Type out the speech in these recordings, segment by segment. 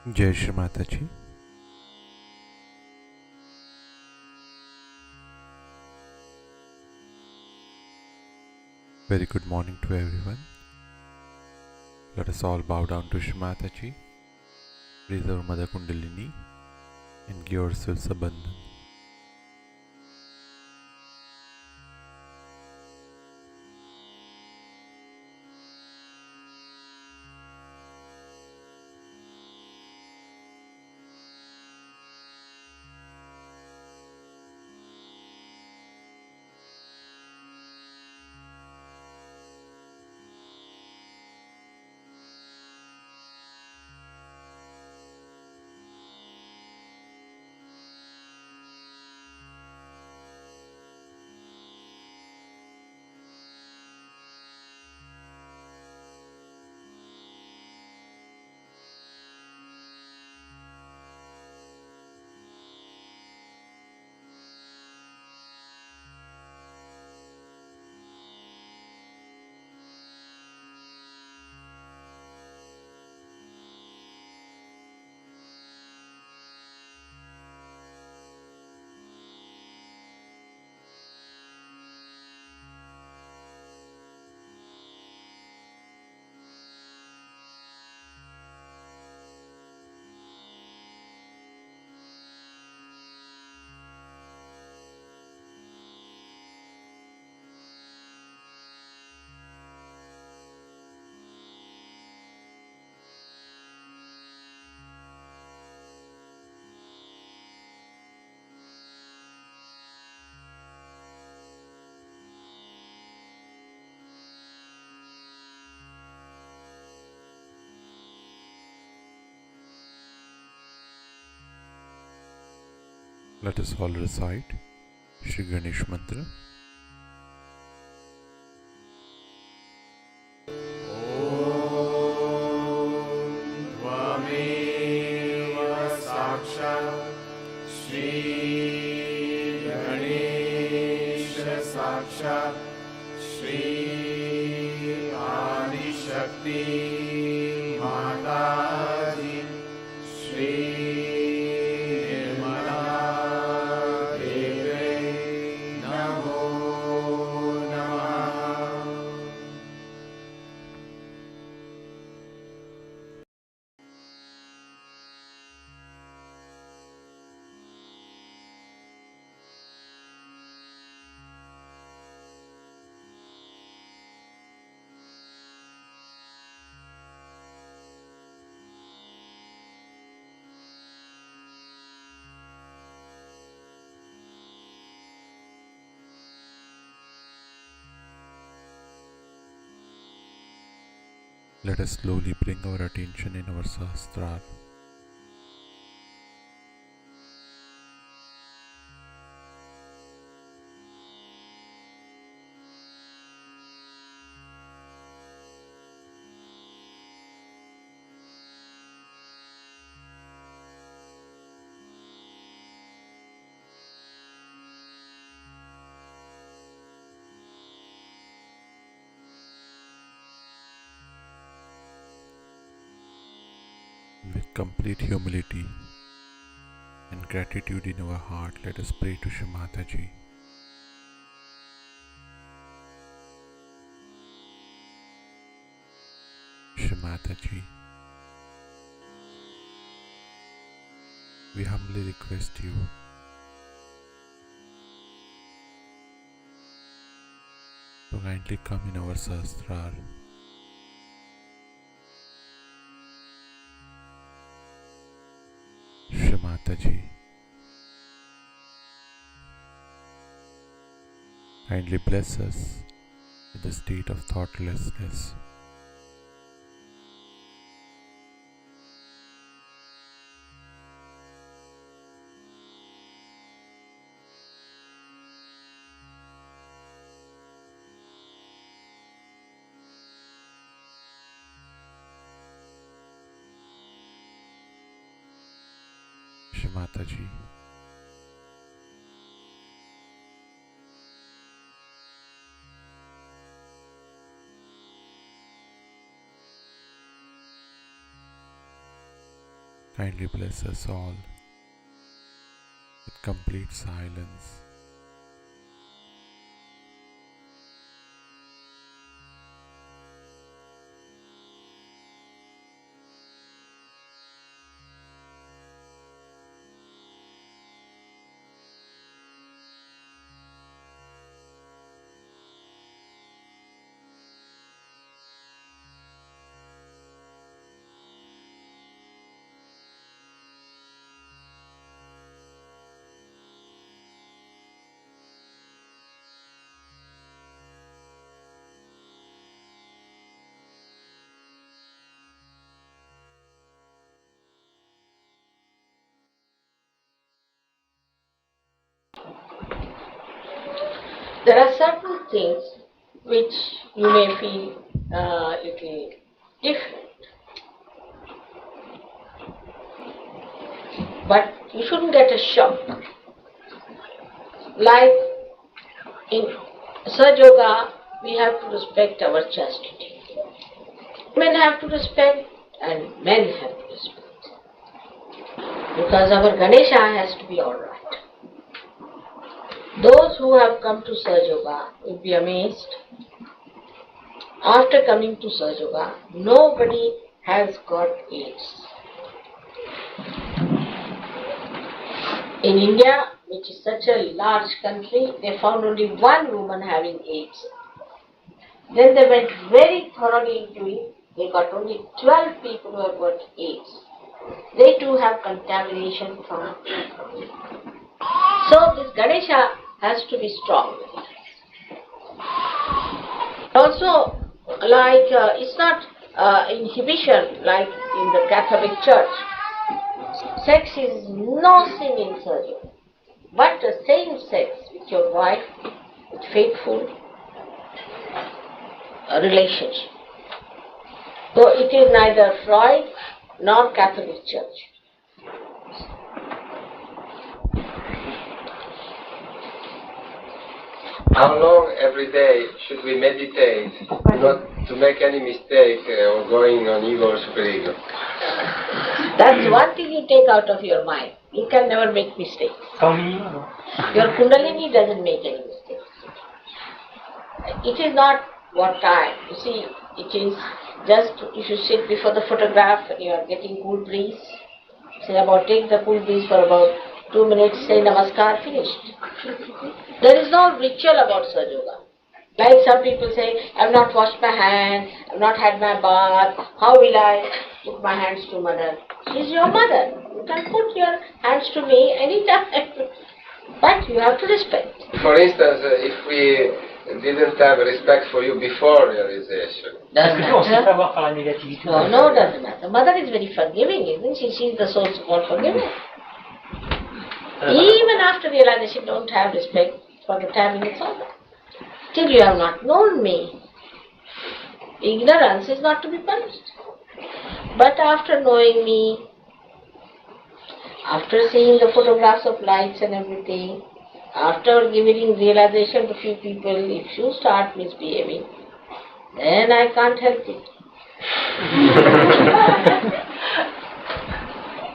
जय श्री माता जी। Very good morning to everyone. Let us all bow down to Shri Mata ji, raise our Mother Kundalini and give ourselves a bandhan. Let us all recite Shri Ganesh Mantra. साक्षात् श्री आदिशक्ति माताजी श्री निर्मला देवे नमो नमः। Let us slowly bring our attention in our Sahasrara. With complete humility and gratitude in our heart, let us pray to Shri Mata ji. Shri Mata ji, we humbly request you to kindly come in our Sahasrara. Shri Mata ji, kindly bless us in the state of thoughtlessness. Shri Mata ji, Kindly bless us all with complete silence. There are certain things which you may feel little different, but you shouldn't get a shock. Like in Sahaja Yoga, we have to respect our chastity. Men have to respect and men have to respect. Because our Ganesha has to be alright. Those who have come to Sahaja Yoga will be amazed. After coming to Sahaja Yoga, nobody has got AIDS. In India, which is such a large country, they found only one woman having AIDS. Then they went very thoroughly into it. They got only 12 people who have got AIDS. They too have contamination from. So this Ganesha has to be strong. Also, like it's not inhibition like in the Catholic Church. Sex is no sin in Sahaja. But the same sex with your wife, with faithful relationship. So it is neither Freud nor Catholic Church. How long every day should we meditate not to make any mistake or going on ego or superego? That's one thing you take out of your mind. You can never make mistakes. Your Kundalini doesn't make any mistakes. It is not what time. You see, it is just if you sit before the photograph and you are getting cool breeze, say about take the cool breeze for about 2 minutes, say namaskar, finished. There is no ritual about Sahaja Yoga. Like some people say, I have not washed my hands, I have not had my bath, how will I put my hands to mother? She is your mother. You can put your hands to me anytime. But you have to respect. For instance, if we didn't have respect for you before realization. Doesn't matter. No, doesn't matter. Mother is very forgiving, isn't she? She is the source of all forgiveness. Even after realization, don't have respect for the timing it's over. Till you have not known me. Ignorance is not to be punished. But after knowing me, after seeing the photographs of lights and everything, after giving realization to few people, if you start misbehaving, then I can't help it.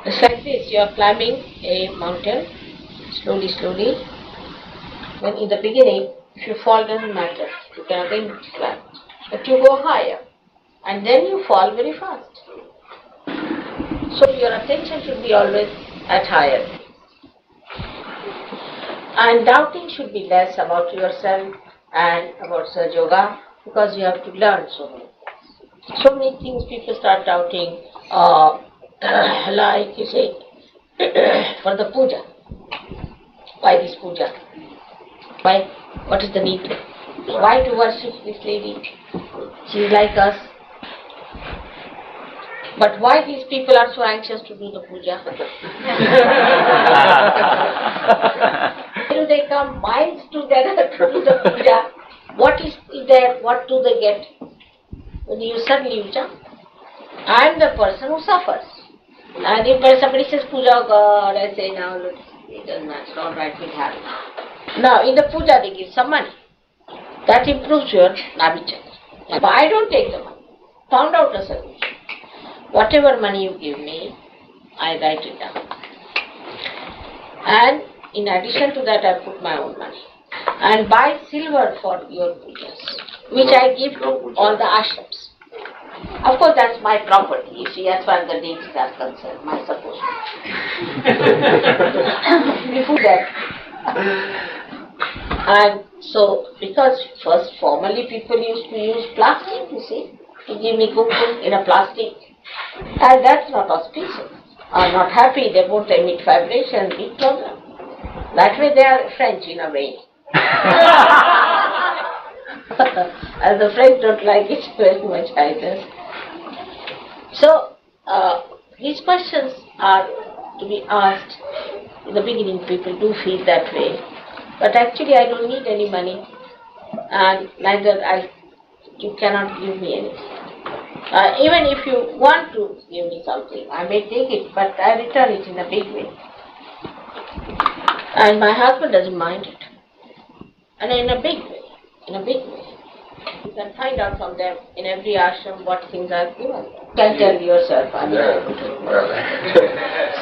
It's like this, you are climbing a mountain, slowly. When in the beginning, if you fall, doesn't matter. You can again climb. But you go higher. And then you fall very fast. So your attention should be always at higher. And doubting should be less about yourself and about Sahaja Yoga, because you have to learn so many things. So many things people start doubting, like you say, for the puja. Why this puja? Why? What is the need? Why to worship this lady? She is like us. But why these people are so anxious to do the puja? Why do they come miles together to do the puja? What is there? What do they get? When you suddenly jump. I am the person who suffers. And if somebody says puja, oh God, I say now, look, it doesn't matter, it's all right, we'll have it. Now, in the puja they give some money. That improves your nabichat. But I don't take the money. Found out a solution. Whatever money you give me, I write it down. And in addition to that, I put my own money. And buy silver for your pujas, which I give to all the ashrams. Of course, that's my property, you see, as far as the deities are concerned, my supposed. Before that. And so, because first formerly people used to use plastic, you see, to give me kumkum in a plastic, and that's not auspicious. Are not happy, they won't emit vibration, big problem. That way they are French in a way. And the French don't like it very much either. So, these questions are to be asked. In the beginning people do feel that way. But actually I don't need any money, and neither you cannot give me anything. Even if you want to give me something, I may take it, but I return it in a big way. And my husband doesn't mind it. And in a big way, You can find out from them in every ashram what things are given. You can tell yourself.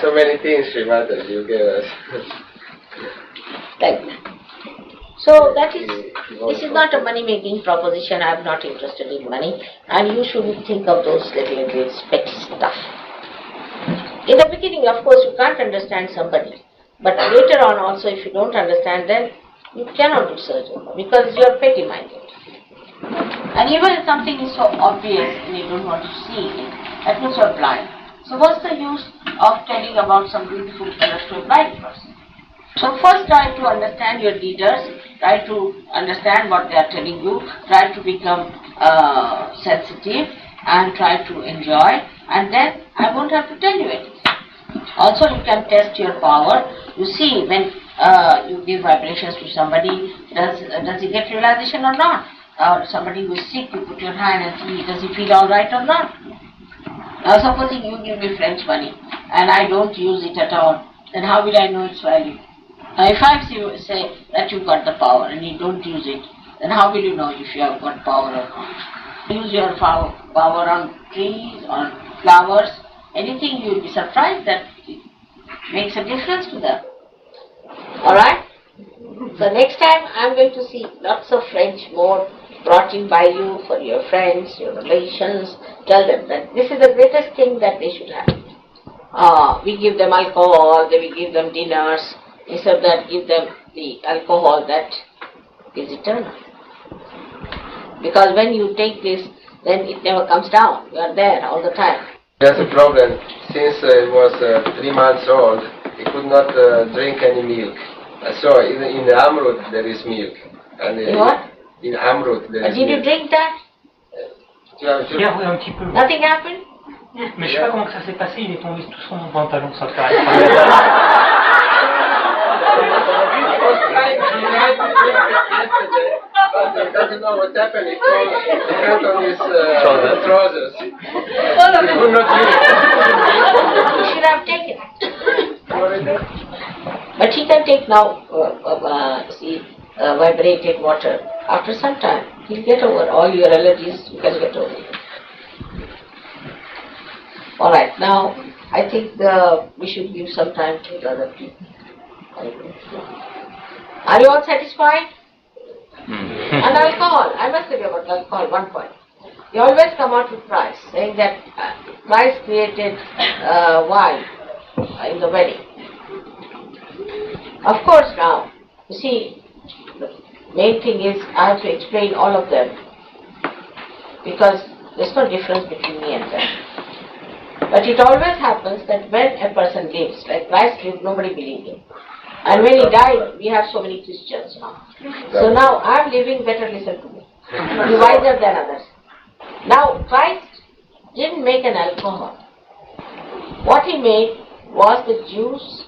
So many things, Srimataji, you gave us. Like that. So this is not a money-making proposition. I am not interested in money, and you shouldn't think of those little speck stuff. In the beginning, of course, you can't understand somebody, but later on also, if you don't understand, then you cannot do surgery because you are petty-minded. And even if something is so obvious and you don't want to see it, that means you are blind. So what's the use of telling about some beautiful colors to a blind person? So first try to understand your leaders, try to understand what they are telling you, try to become sensitive and try to enjoy, and then I won't have to tell you anything. Also you can test your power. You see when you give vibrations to somebody, does he get realization or not? Or somebody who is sick, you put your hand and see, does he feel alright or not? Now supposing you give me French money and I don't use it at all, then how will I know its value? Now if I say that you got the power and you don't use it, then how will you know if you have got power or not? Use your power on trees, on flowers, anything, you will be surprised that it makes a difference to them. Alright? So next time I am going to see lots of French more brought in by you for your friends, your relations. Tell them that this is the greatest thing that they should have. We give them alcohol, we give them dinners. Instead of that, give them the alcohol that is eternal. Because when you take this, then it never comes down. You are there all the time. There's a problem. Since it was 3 months old, he could not drink any milk. So in the Amrut there is milk. And In what? In Amrut there is Did you milk. drink that? Hier, oui, un petit peu. Nothing happened? Mais je sais pas comment que ça s'est passé, il est tombé tout son pantalon sans faire. He was trying to drink yesterday, but he doesn't know what happened. He fell on his trousers. He could not drink. You should have taken it. But he can take now, vibrated water. After some time, he'll get over all your allergies. You can get over it. All right. Now, I think we should give some time to the other people. Are you all satisfied? And alcohol. I must tell you about alcohol. One point. You always come out with Christ, saying that Christ created wine in the wedding. Of course, now, you see, the main thing is I have to explain all of them because there's no difference between me and them. But it always happens that when a person lives, like Christ lived, nobody believed him. And when he died, we have so many Christians now. So now I'm living, better listen to me. You're wiser than others. Now, Christ didn't make an alcohol. What he made was the juice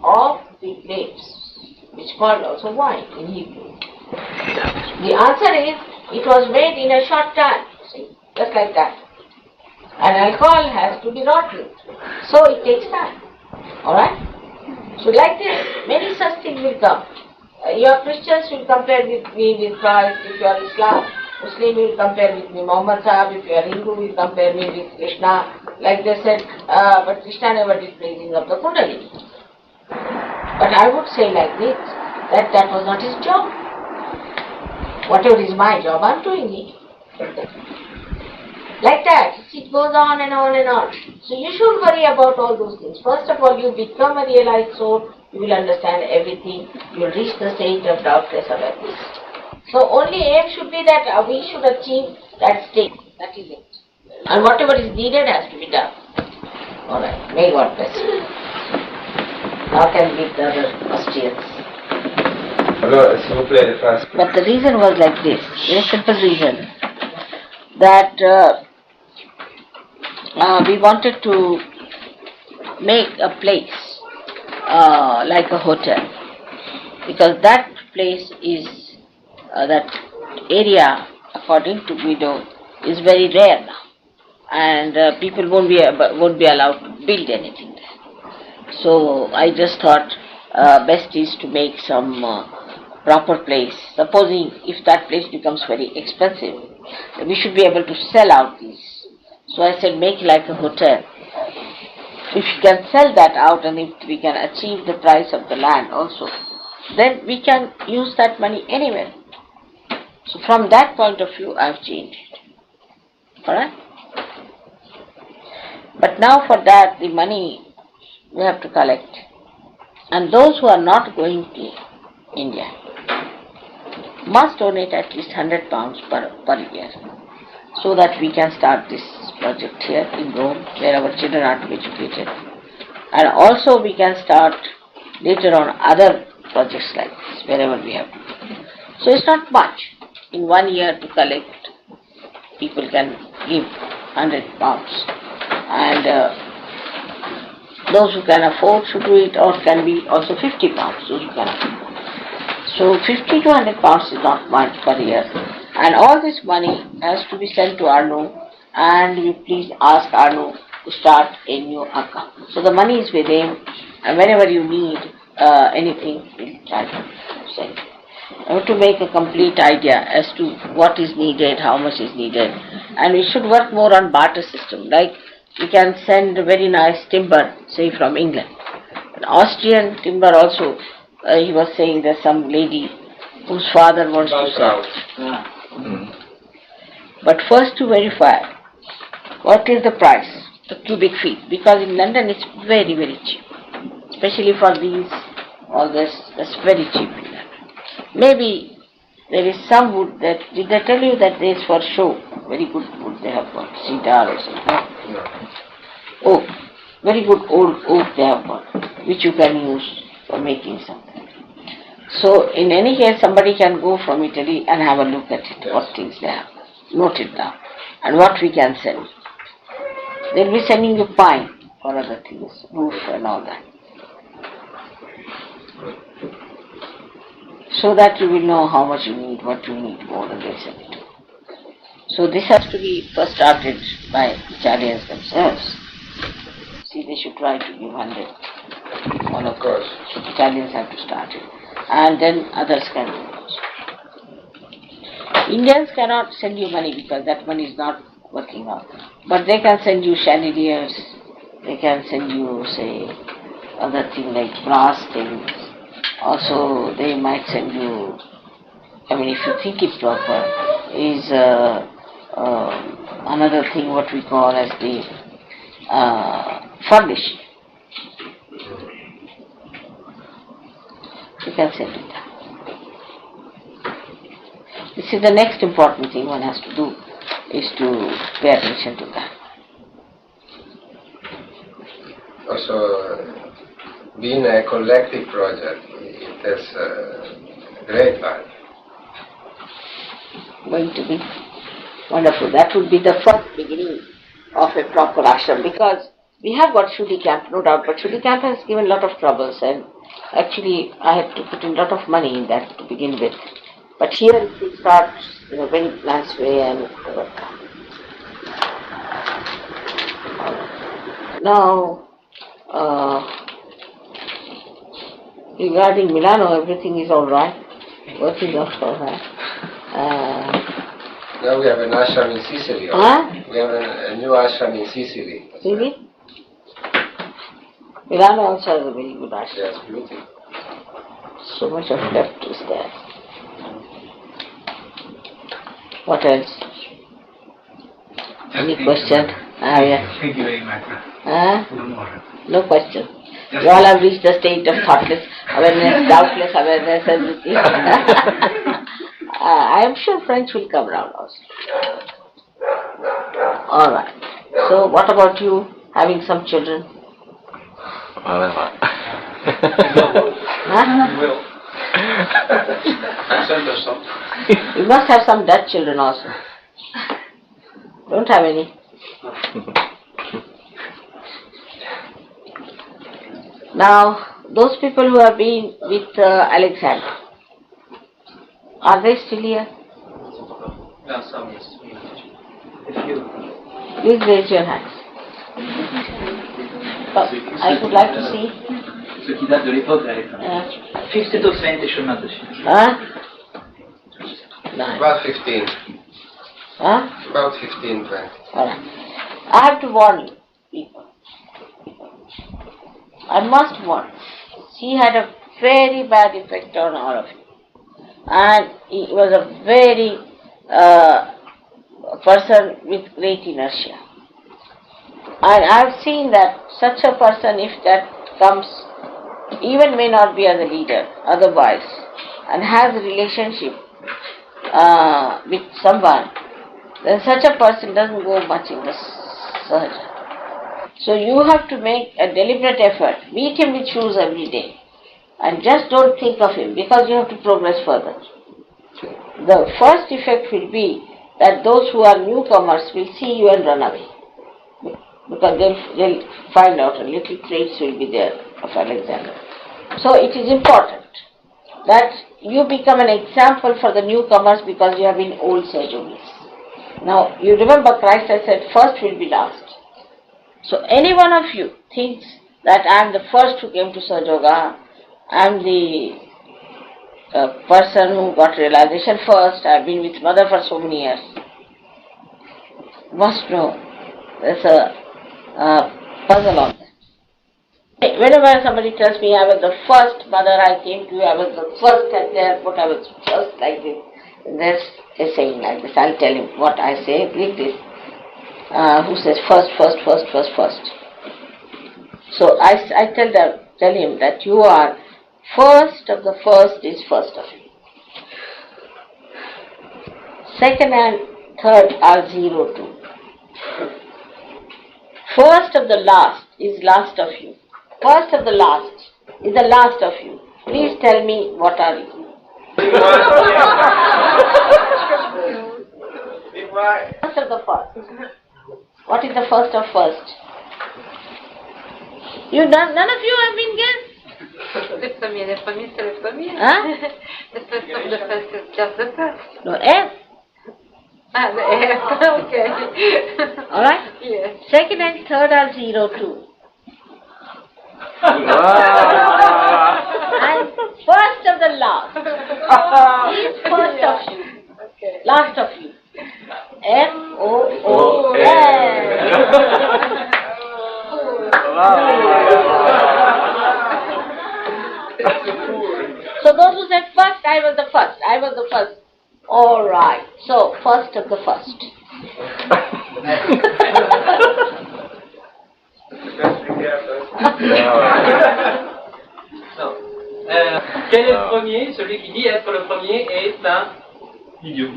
of the grapes, which called also wine in Hebrew. The answer is, it was made in a short time, see, just like that. And alcohol has to be rotten, so it takes time. Alright? So like this, many such things will come. Your Christians will compare with me with Christ, if you are Islam. Muslim will compare with me Muhammad Sahib, if you are Hindu will compare me with Krishna. Like they said, but Krishna never did praising of the Kundalini. But I would say like this, that was not his job. Whatever is my job, I am doing it. Like that, it goes on and on and on. So you should worry about all those things. First of all, you become a realized soul, you will understand everything, you will reach the state of doubtless awareness. So only aim should be that we should achieve that state. That is it. And whatever is needed has to be done. Alright, may God bless you. Now can meet the other Austrians. Alors, s'il vous plaît, les phrases. But the reason was like this, very simple reason, that we wanted to make a place like a hotel, because that place is, that area, according to Guido, is very rare now, and people won't be allowed to build anything there. So I just thought best is to make some proper place. Supposing if that place becomes very expensive, we should be able to sell out these. So I said make like a hotel. If you can sell that out and if we can achieve the price of the land also, then we can use that money anywhere. So from that point of view I have changed it. Alright? But now for that the money we have to collect. And those who are not going to India must donate at least £100 per year, so that we can start this project here in Rome, where our children are to be educated. And also we can start later on other projects like this, wherever we have to. So it's not much. In 1 year to collect, people can give £100. And those who can afford should do it, or can be also £50, those who can afford. So 50 to £100 is not much per year. And all this money has to be sent to Arno, and you please ask Arno to start a new account. So the money is with him, and whenever you need anything, we'll try to send. I want to make a complete idea as to what is needed, how much is needed, and we should work more on barter system. Like we can send very nice timber, say from England. An Austrian timber also, he was saying there's some lady whose father wants to sell. But first to verify what is the price, the cubic feet, because in London it's very, very cheap. Especially for these, all this, that's very cheap in London. Maybe there is some wood that, did I tell you that there is for show? Very good wood they have got, cedar or something. Oak, very good old oak they have got, which you can use for making something. So in any case, somebody can go from Italy and have a look at it, what things they have, note it down, and what we can send. They'll be sending you pine for other things, roof and all that. So that you will know how much you need, what you need more, and they'll send it to you. So this has to be first started by Italians themselves. See, they should try to give 100. All of course. Italians have to start it. And then others can do it. Indians cannot send you money because that money is not working out. But they can send you chandeliers, they can send you, say, other things like brass things. Also, they might send you, I mean, if you think it's proper, is another thing what we call as the furnishing. You can send it down. This is the next important thing one has to do, is to pay attention to that. Also, being a collective project, it has great value. Going to be wonderful. That would be the first beginning of a proper ashram, because we have got Shuddhi Camp, no doubt, but Shuddhi Camp has given a lot of troubles, and actually I had to put in a lot of money in that to begin with. But here it will start in a very nice way and work. Now, regarding Milano, everything is all right. Working out all right. Now we have an ashram in Sicily. Huh? We have a new ashram in Sicily. Really? Milano also has a very good ashram. Yes, beauty. So much of depth is there. What else? Any question? Yeah. Thank you very much. No question. You all have reached the state of thoughtless awareness, doubtless awareness, everything. I am sure French will come round also. Alright. So what about you having some children? Huh? You must have some Dutch children also. Don't have any. Now, those people who have been with Alexander, are they still here? Please raise your hands. I would like to see. Ceux qui datent de l'époque d'Alexandre. Fifth of Saint chemin dessus. Huh? Nine. About 15. Huh? About 15, 20. Alright. I have to warn you, people. I must warn. She had a very bad effect on all of you. And he was a very person with great inertia. And I have seen that such a person, if that comes, even may not be as a leader, otherwise, and has a relationship with someone, then such a person doesn't go much in the sahaja. So you have to make a deliberate effort. Meet him with shoes every day. And just don't think of him, because you have to progress further. The first effect will be that those who are newcomers will see you and run away. Because they'll find out a little traits will be there of Alexander. So it is important that you become an example for the newcomers, because you have been old sage yogis. Now you remember Christ has said first will be last. So any one of you thinks that I am the first who came to Sahaja Yoga, I am the person who got realization first, I have been with mother for so many years. Must know there's a puzzle on that. Whenever somebody tells me I was the first mother I came to, I was the first at the airport, I was first like this, there's a saying like this. I'll tell him what I say, read this. Who says first. So I tell him that you are first of the first is first of you. Second and third are 0, 2. First of the last is last of you. First of the last is the last of you. Please tell me what are you? First of the first. What is the first of first? None of you have been guessed. Le premier c'est le premier. Huh? Le first of the first is just the first. No, F. Ah, the F, okay. Alright? Yes. Second and third are 0, 2. And first of the last is first of you. Okay. Last of you. F-O-O-N. So those who said first, I was the first. Alright, so first of the first. Quel est le premier? Celui qui dit être le premier est un idiot.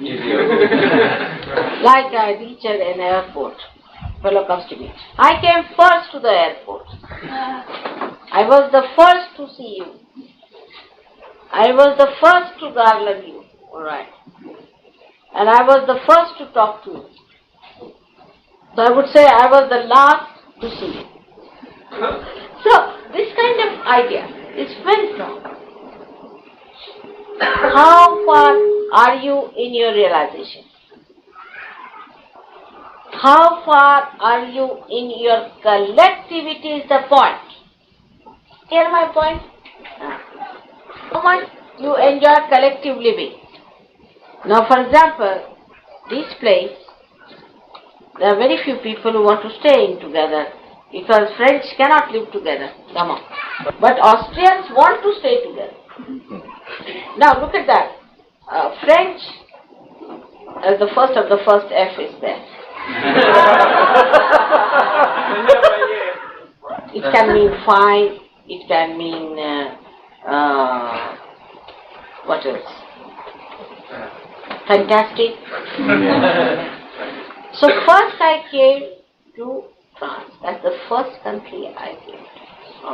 Like I reach at an airport, fellow comes to me. I came first to the airport. I was the first to see you. I was the first to garland you. Alright. And I was the first to talk to you. So I would say I was the last to see you. So this kind of idea is very strong. How far are you in your realization? How far are you in your collectivity is the point. Hear my point? How much you enjoy collective living. Now for example, this place, there are very few people who want to stay in together because French cannot live together. Come on. But Austrians want to stay together. Now look at that. French, the first of the first F is there. It can mean fine, it can mean, what else? Fantastic. So first I came to France. That's the first country I came to.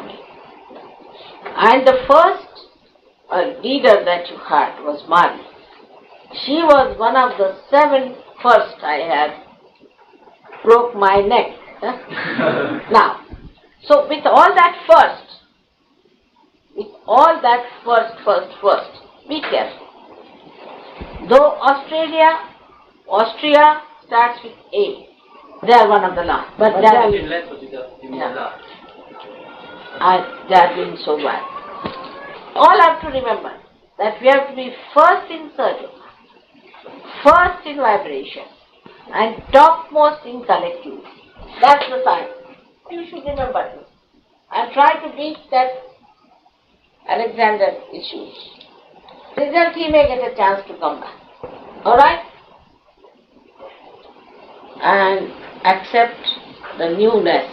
And the first leader that you had was Marie. She was one of the 7 first I had broke my neck. Now, so with all that first, be careful. Though Austria starts with A, they are one of the last. But they are Une lettre du Mozart. and they are doing so well. All have to remember that we have to be first in Sergio, first in vibration, and topmost in collective. That's the sign. You should remember this. And try to beat that Alexander issues. Result he may get a chance to come back. Alright? And accept the newness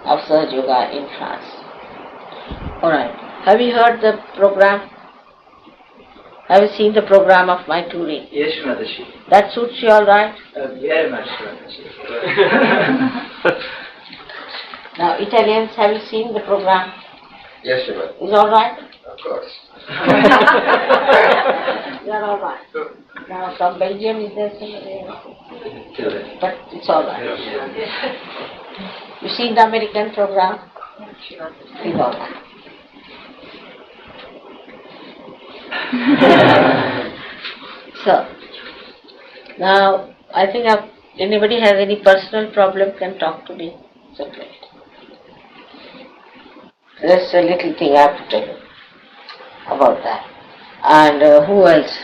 of Serge Yoga in France. Alright. Have you heard the program? Have you seen the program of my touring? Yes, Mataji. That suits you alright? Very much, Mataji. Now Italians, have you seen the program? Yes, Shiva. Is alright? Of course. You are alright. Now from Belgium is there somebody else? But it's alright. You seen the American program? It's alright. So, now I think anybody has any personal problem can talk to me separately. There's a little thing I have to tell you about that. And who else?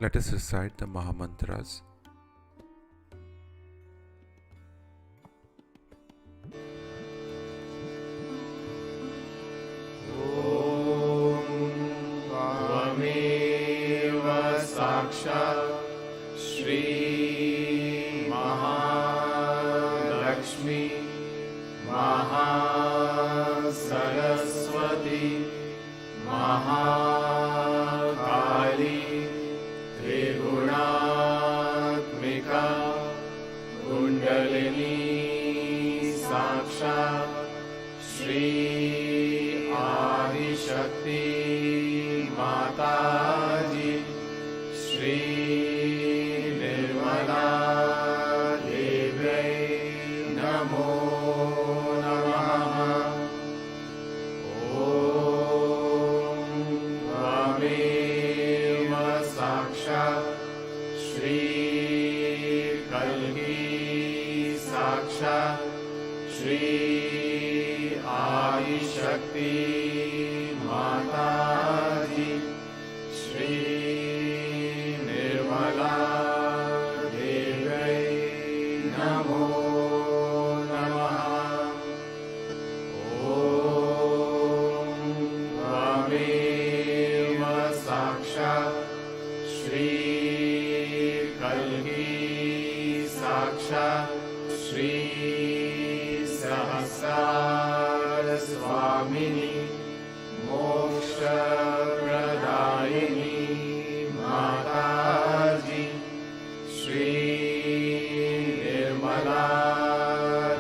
Let us recite the Mahamantras. त्वमेव साक्षात् श्री महालक्ष्मी महासरस्वती महाकाली त्रिगुणात्मिका कुण्डलिनी साक्षात् श्री आदिशक्ति माताजी श्री निर्मला देव्यै नमो नमः। ॐ त्वमेव साक्षात् श्री कल्की साक्षात् श्री आदिशक्ति माताजी श्री निर्मला देव्यै नमो नमः। ॐ त्वमेव साक्षात् श्री कल्की साक्षात् श्री सहस्रार स्वामिनी मोक्षप्रदायिनी माताजी श्री निर्मला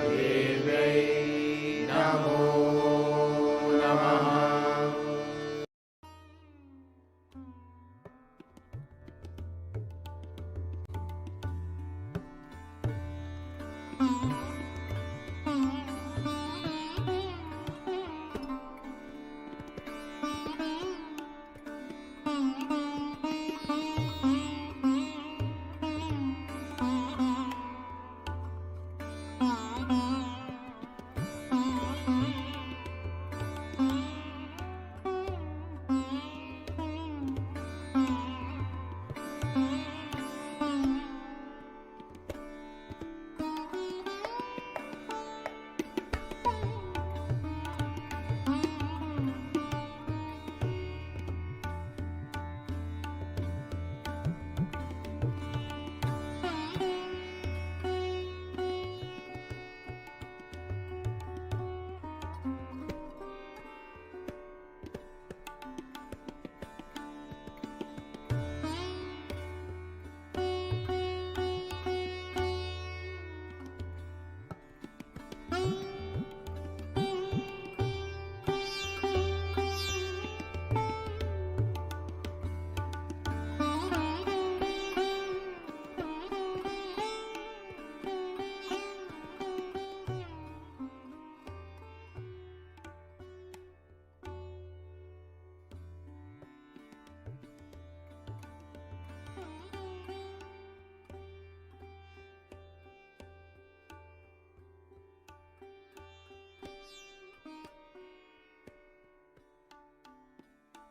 देव्यै नमो नमः।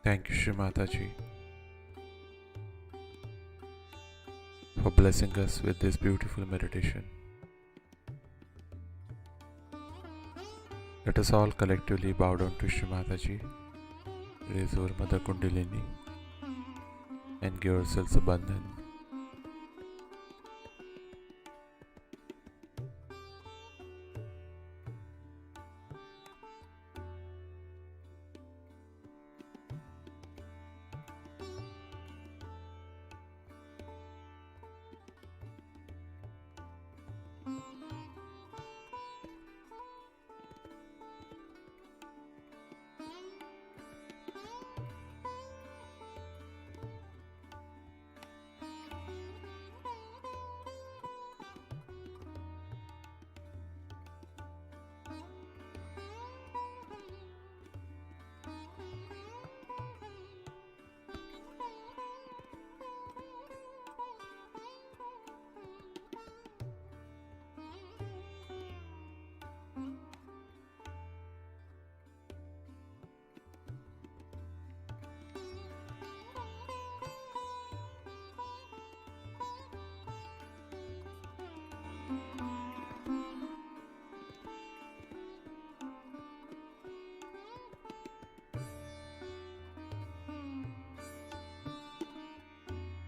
Thank you, Shri Mataji, for blessing us with this beautiful meditation. Let us all collectively bow down to Shri Mataji, raise our Mother Kundalini, and give ourselves a bandhan.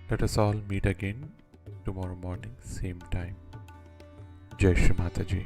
Let us all meet again tomorrow morning, same time. Jai Shri Mataji.